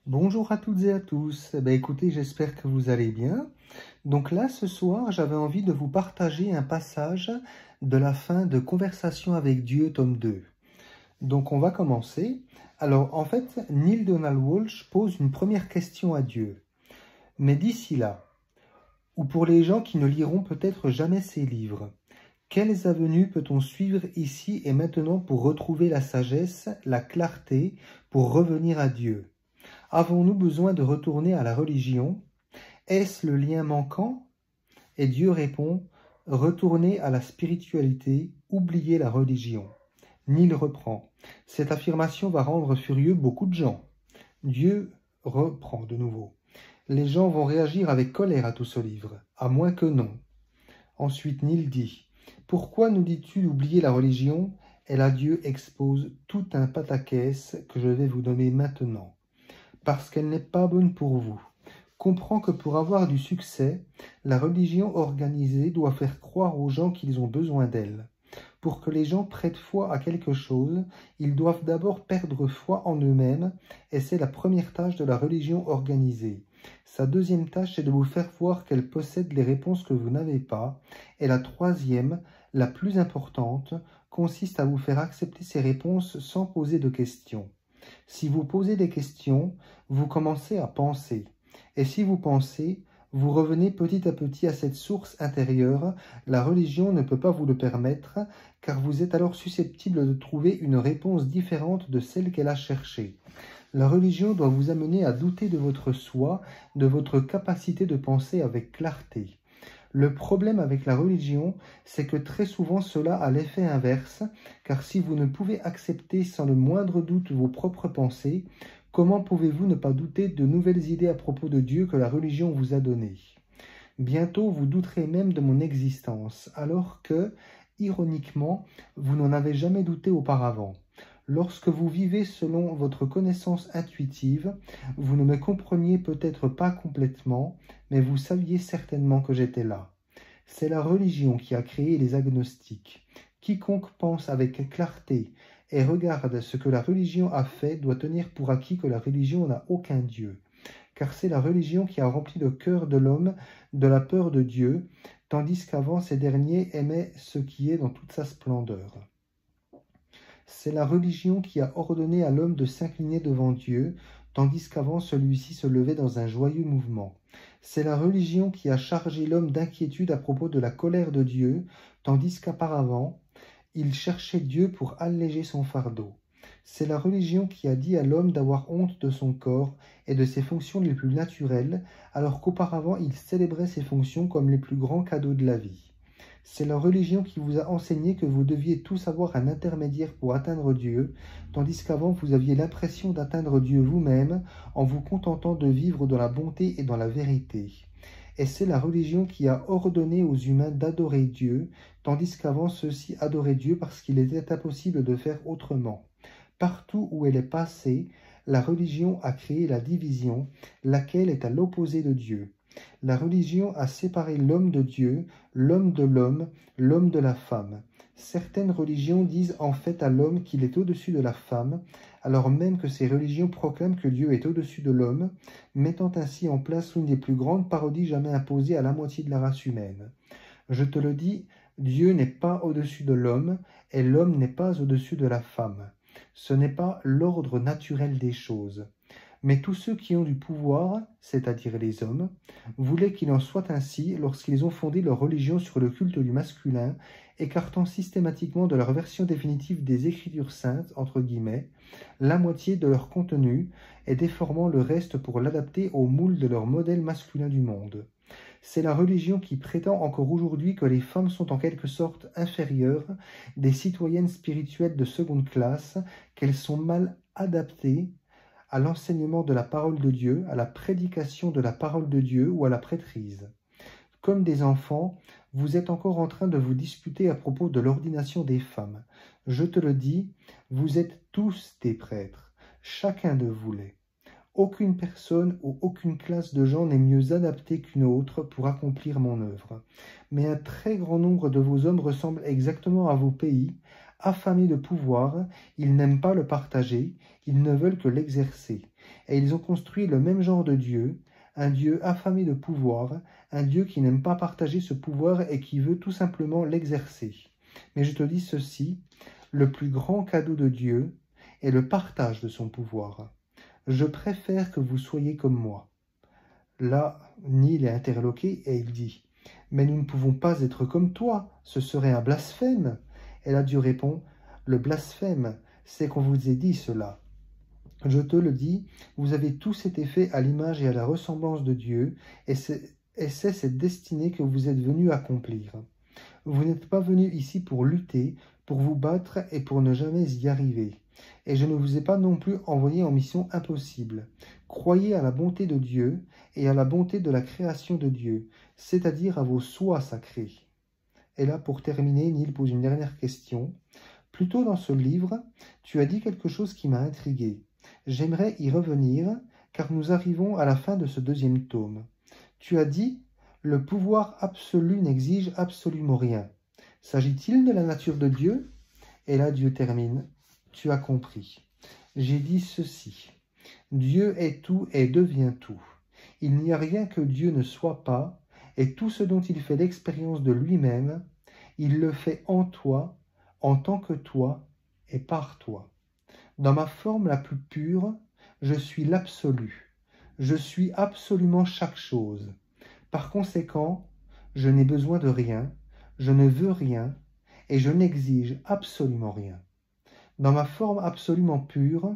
Bonjour à toutes et à tous. Écoutez, j'espère que vous allez bien. Donc là, ce soir, j'avais envie de vous partager un passage de la fin de Conversation avec Dieu, tome 2. Donc on va commencer. Alors en fait, Neale Donald Walsch pose une première question à Dieu. Mais d'ici là, ou pour les gens qui ne liront peut-être jamais ces livres, quelles avenues peut-on suivre ici et maintenant pour retrouver la sagesse, la clarté, pour revenir à Dieu? Avons-nous besoin de retourner à la religion? Est-ce le lien manquant? Et Dieu répond, retournez à la spiritualité, oubliez la religion. Neale reprend, cette affirmation va rendre furieux beaucoup de gens. Dieu reprend de nouveau. Les gens vont réagir avec colère à tout ce livre, à moins que non. Ensuite Neale dit, pourquoi nous dis-tu d'oublier la religion? Et là Dieu expose tout un pataquès que je vais vous nommer maintenant. Parce qu'elle n'est pas bonne pour vous. Comprends que pour avoir du succès, la religion organisée doit faire croire aux gens qu'ils ont besoin d'elle. Pour que les gens prêtent foi à quelque chose, ils doivent d'abord perdre foi en eux-mêmes, et c'est la première tâche de la religion organisée. Sa deuxième tâche, c'est de vous faire voir qu'elle possède les réponses que vous n'avez pas, et la troisième, la plus importante, consiste à vous faire accepter ces réponses sans poser de questions. Si vous posez des questions, vous commencez à penser. Et si vous pensez, vous revenez petit à petit à cette source intérieure. La religion ne peut pas vous le permettre, car vous êtes alors susceptible de trouver une réponse différente de celle qu'elle a cherchée. La religion doit vous amener à douter de votre soi, de votre capacité de penser avec clarté. Le problème avec la religion, c'est que très souvent cela a l'effet inverse, car si vous ne pouvez accepter sans le moindre doute vos propres pensées, comment pouvez-vous ne pas douter de nouvelles idées à propos de Dieu que la religion vous a données? Bientôt vous douterez même de mon existence, alors que, ironiquement, vous n'en avez jamais douté auparavant. Lorsque vous vivez selon votre connaissance intuitive, vous ne me compreniez peut-être pas complètement, mais vous saviez certainement que j'étais là. C'est la religion qui a créé les agnostiques. Quiconque pense avec clarté et regarde ce que la religion a fait doit tenir pour acquis que la religion n'a aucun Dieu. Car c'est la religion qui a rempli le cœur de l'homme de la peur de Dieu, tandis qu'avant ces derniers aimaient ce qui est dans toute sa splendeur. C'est la religion qui a ordonné à l'homme de s'incliner devant Dieu, tandis qu'avant celui-ci se levait dans un joyeux mouvement. C'est la religion qui a chargé l'homme d'inquiétude à propos de la colère de Dieu, tandis qu'auparavant, il cherchait Dieu pour alléger son fardeau. C'est la religion qui a dit à l'homme d'avoir honte de son corps et de ses fonctions les plus naturelles, alors qu'auparavant il célébrait ces fonctions comme les plus grands cadeaux de la vie. C'est la religion qui vous a enseigné que vous deviez tous avoir un intermédiaire pour atteindre Dieu, tandis qu'avant vous aviez l'impression d'atteindre Dieu vous-même en vous contentant de vivre dans la bonté et dans la vérité. Et c'est la religion qui a ordonné aux humains d'adorer Dieu, tandis qu'avant ceux-ci adoraient Dieu parce qu'il était impossible de faire autrement. Partout où elle est passée, la religion a créé la division, laquelle est à l'opposé de Dieu. La religion a séparé l'homme de Dieu, l'homme de l'homme, l'homme de la femme. Certaines religions disent en fait à l'homme qu'il est au-dessus de la femme, alors même que ces religions proclament que Dieu est au-dessus de l'homme, mettant ainsi en place l'une des plus grandes parodies jamais imposées à la moitié de la race humaine. Je te le dis, Dieu n'est pas au-dessus de l'homme, et l'homme n'est pas au-dessus de la femme. Ce n'est pas l'ordre naturel des choses. Mais tous ceux qui ont du pouvoir, c'est-à-dire les hommes, voulaient qu'il en soit ainsi lorsqu'ils ont fondé leur religion sur le culte du masculin, écartant systématiquement de leur version définitive des Écritures saintes, entre guillemets, la moitié de leur contenu et déformant le reste pour l'adapter au moule de leur modèle masculin du monde. C'est la religion qui prétend encore aujourd'hui que les femmes sont en quelque sorte inférieures, des citoyennes spirituelles de seconde classe, qu'elles sont mal adaptées à l'enseignement de la parole de Dieu, à la prédication de la parole de Dieu ou à la prêtrise. Comme des enfants, vous êtes encore en train de vous disputer à propos de l'ordination des femmes. Je te le dis, vous êtes tous des prêtres, chacun de vous l'est. Aucune personne ou aucune classe de gens n'est mieux adaptée qu'une autre pour accomplir mon œuvre. Mais un très grand nombre de vos hommes ressemblent exactement à vos pays, Affamés de pouvoir, ils n'aiment pas le partager, ils ne veulent que l'exercer. Et ils ont construit le même genre de Dieu, un Dieu affamé de pouvoir, un Dieu qui n'aime pas partager ce pouvoir et qui veut tout simplement l'exercer. Mais je te dis ceci, le plus grand cadeau de Dieu est le partage de son pouvoir. Je préfère que vous soyez comme moi. Là, Neil est interloqué et il dit « Mais nous ne pouvons pas être comme toi, ce serait un blasphème. » Et là, Dieu répond « Le blasphème, c'est qu'on vous ait dit cela. Je te le dis, vous avez tous été faits à l'image et à la ressemblance de Dieu, et c'est cette destinée que vous êtes venus accomplir. Vous n'êtes pas venus ici pour lutter, pour vous battre et pour ne jamais y arriver. Et je ne vous ai pas non plus envoyé en mission impossible. Croyez à la bonté de Dieu et à la bonté de la création de Dieu, c'est-à-dire à vos soins sacrés. » Et là, pour terminer, Neil pose une dernière question. Plus tôt dans ce livre, tu as dit quelque chose qui m'a intrigué. J'aimerais y revenir, car nous arrivons à la fin de ce deuxième tome. Tu as dit « Le pouvoir absolu n'exige absolument rien. S'agit-il de la nature de Dieu ?» Et là, Dieu termine « Tu as compris. J'ai dit ceci. Dieu est tout et devient tout. Il n'y a rien que Dieu ne soit pas, et tout ce dont il fait l'expérience de lui-même, il le fait en toi, en tant que toi et par toi. Dans ma forme la plus pure, je suis l'absolu. Je suis absolument chaque chose. Par conséquent, je n'ai besoin de rien, je ne veux rien, et je n'exige absolument rien. Dans ma forme absolument pure,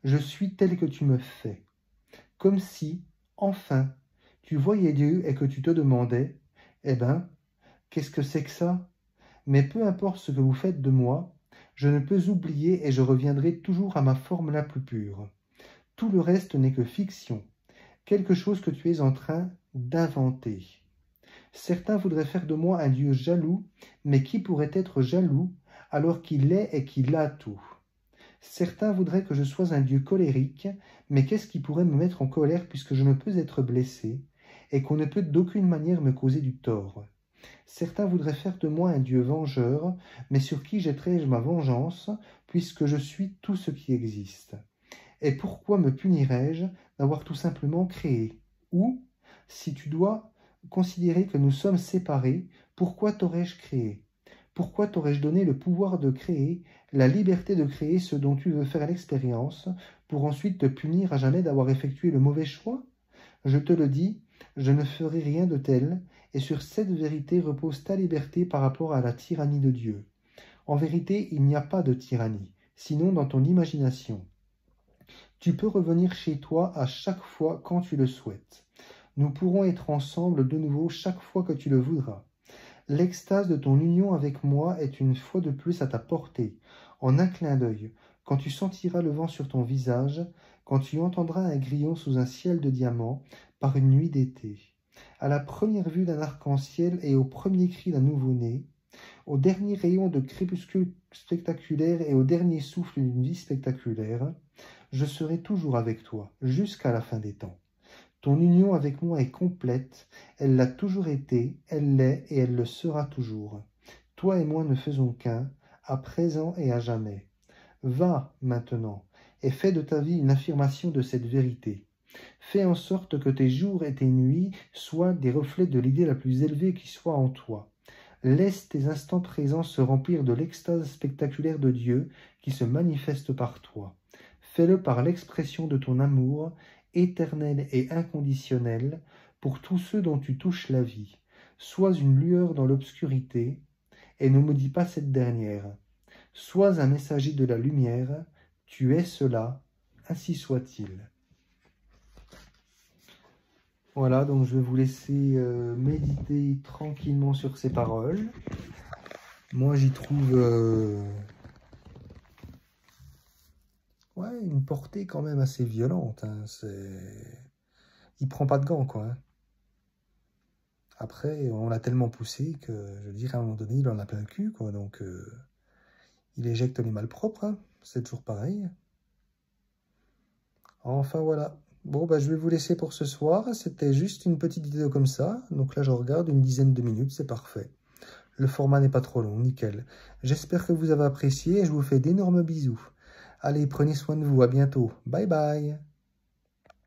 je suis tel que tu me fais. Comme si, enfin, tu voyais Dieu et que tu te demandais, « Eh ben, qu'est-ce que c'est que ça ? Mais peu importe ce que vous faites de moi, je ne peux oublier et je reviendrai toujours à ma forme la plus pure. Tout le reste n'est que fiction, quelque chose que tu es en train d'inventer. Certains voudraient faire de moi un Dieu jaloux, mais qui pourrait être jaloux alors qu'il est et qu'il a tout? Certains voudraient que je sois un Dieu colérique, mais qu'est-ce qui pourrait me mettre en colère puisque je ne peux être blessé, et qu'on ne peut d'aucune manière me causer du tort? Certains voudraient faire de moi un Dieu vengeur, mais sur qui jetterai-je ma vengeance, puisque je suis tout ce qui existe? Et pourquoi me punirais-je d'avoir tout simplement créé? Ou, si tu dois considérer que nous sommes séparés, pourquoi t'aurais-je créé? Pourquoi t'aurais-je donné le pouvoir de créer, la liberté de créer ce dont tu veux faire l'expérience, pour ensuite te punir à jamais d'avoir effectué le mauvais choix? Je te le dis, je ne ferai rien de tel, et sur cette vérité repose ta liberté par rapport à la tyrannie de Dieu. En vérité, il n'y a pas de tyrannie, sinon dans ton imagination. Tu peux revenir chez toi à chaque fois quand tu le souhaites. Nous pourrons être ensemble de nouveau chaque fois que tu le voudras. L'extase de ton union avec moi est une fois de plus à ta portée, en un clin d'œil, quand tu sentiras le vent sur ton visage, quand tu entendras un grillon sous un ciel de diamants, par une nuit d'été. À la première vue d'un arc-en-ciel et au premier cri d'un nouveau-né, au dernier rayon de crépuscule spectaculaire et au dernier souffle d'une vie spectaculaire, je serai toujours avec toi, jusqu'à la fin des temps. Ton union avec moi est complète, elle l'a toujours été, elle l'est et elle le sera toujours. Toi et moi ne faisons qu'un, à présent et à jamais. Va, maintenant, et fais de ta vie une affirmation de cette vérité. Fais en sorte que tes jours et tes nuits soient des reflets de l'idée la plus élevée qui soit en toi. Laisse tes instants présents se remplir de l'extase spectaculaire de Dieu qui se manifeste par toi. Fais-le par l'expression de ton amour, éternel et inconditionnel, pour tous ceux dont tu touches la vie. Sois une lueur dans l'obscurité, et ne maudis pas cette dernière. Sois un messager de la lumière, tu es cela, ainsi soit-il. Voilà, donc je vais vous laisser méditer tranquillement sur ces paroles. Moi, j'y trouve ouais, une portée quand même assez violente. Hein. Il prend pas de gants, quoi. Hein. Après, on l'a tellement poussé que, je veux dire, à un moment donné, il en a plein le cul, quoi. Donc, il éjecte les malpropres. Hein. C'est toujours pareil. Enfin, voilà. Bon, bah, je vais vous laisser pour ce soir. C'était juste une petite vidéo comme ça. Donc là, je regarde une dizaine de minutes, c'est parfait. Le format n'est pas trop long, nickel. J'espère que vous avez apprécié et je vous fais d'énormes bisous. Allez, prenez soin de vous, à bientôt. Bye bye.